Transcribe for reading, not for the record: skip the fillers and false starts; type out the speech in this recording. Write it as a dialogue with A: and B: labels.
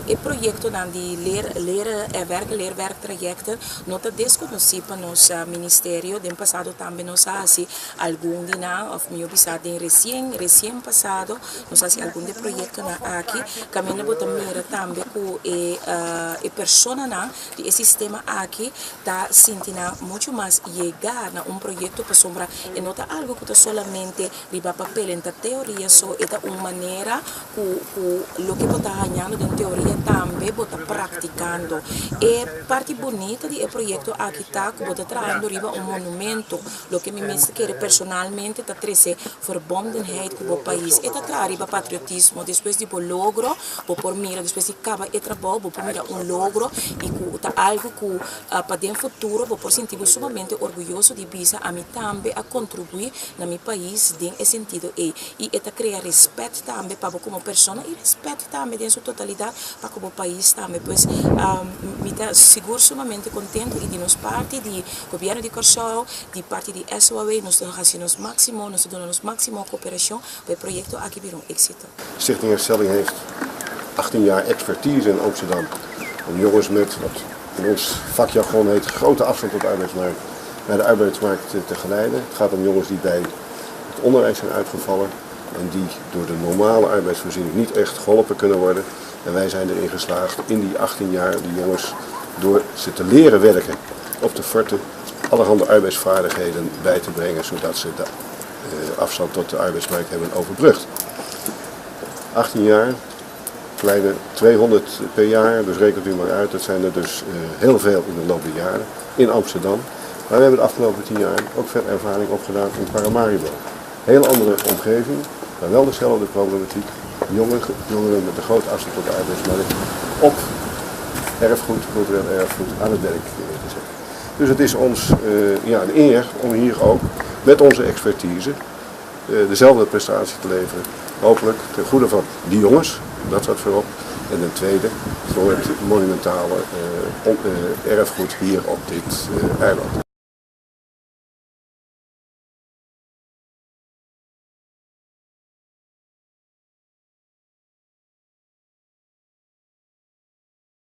A: e proyecto dan di leerwerktrajecten, nota desconocido nos ministerio, den pasado también nos hace algún dina, of mi obisa den recién pasado, nos hace algún de proyecto na aquí, camina bota mira también ku persona na, di sistema aquí, ta sintina mucho más llegar a un proyecto para sombra, e nota algo que solamente riba papel en ta teoría, so eta una manera lo que bota ganhando de teoria também bota praticando. E parte bonita do projeto aqui está que bota trazendo riba monumento, lo que me mesmo quer personalmente tá trazer verbondenheid com o país. E tá traz riba patriotismo, depois de logro, por mira, depois de acaba e trabalho, por mira logro e tá algo que para dentro futuro, por sentir sumamente orgulhoso de bisa a mim também a contribuir na meu país nesse sentido e eta criar respeito também para como pessoa e respeito também em sua totalidade para como país também, pois me está seguro sumamente contente e de nos parte do governo de Curaçao, de parte de SOAW, nós fazemos máximo, nós damos máximo cooperação para o projeto aqui vir êxito.
B: Stichting Herstelling heeft 18 jaar expertise in Amsterdam om jongens met wat in ons vakjargon heet grote afstand tot de arbeidsmarkt naar de arbeidsmarkt te geleiden. Het gaat om jongens die bij het onderwijs zijn uitgevallen en die door de normale arbeidsvoorziening niet echt geholpen kunnen worden. En wij zijn erin geslaagd in die 18 jaar die jongens door ze te leren werken op de forten allerhande arbeidsvaardigheden bij te brengen zodat ze de afstand tot de arbeidsmarkt hebben overbrugd. 18 jaar, kleine 200 per jaar, dus rekent u maar uit, dat zijn er dus heel veel in de loop der jaren in Amsterdam. Maar we hebben de afgelopen 10 jaar ook veel ervaring opgedaan in Paramaribo. Heel andere omgeving, maar wel dezelfde problematiek. Jongeren met een grote afstand tot de arbeidsmarkt op erfgoed, cultureel erfgoed aan het werk te zetten. Dus het is ons een eer om hier ook met onze expertise dezelfde prestatie te leveren. Hopelijk ten goede van die jongens, dat staat voorop. En ten tweede voor het monumentale erfgoed hier op dit eiland.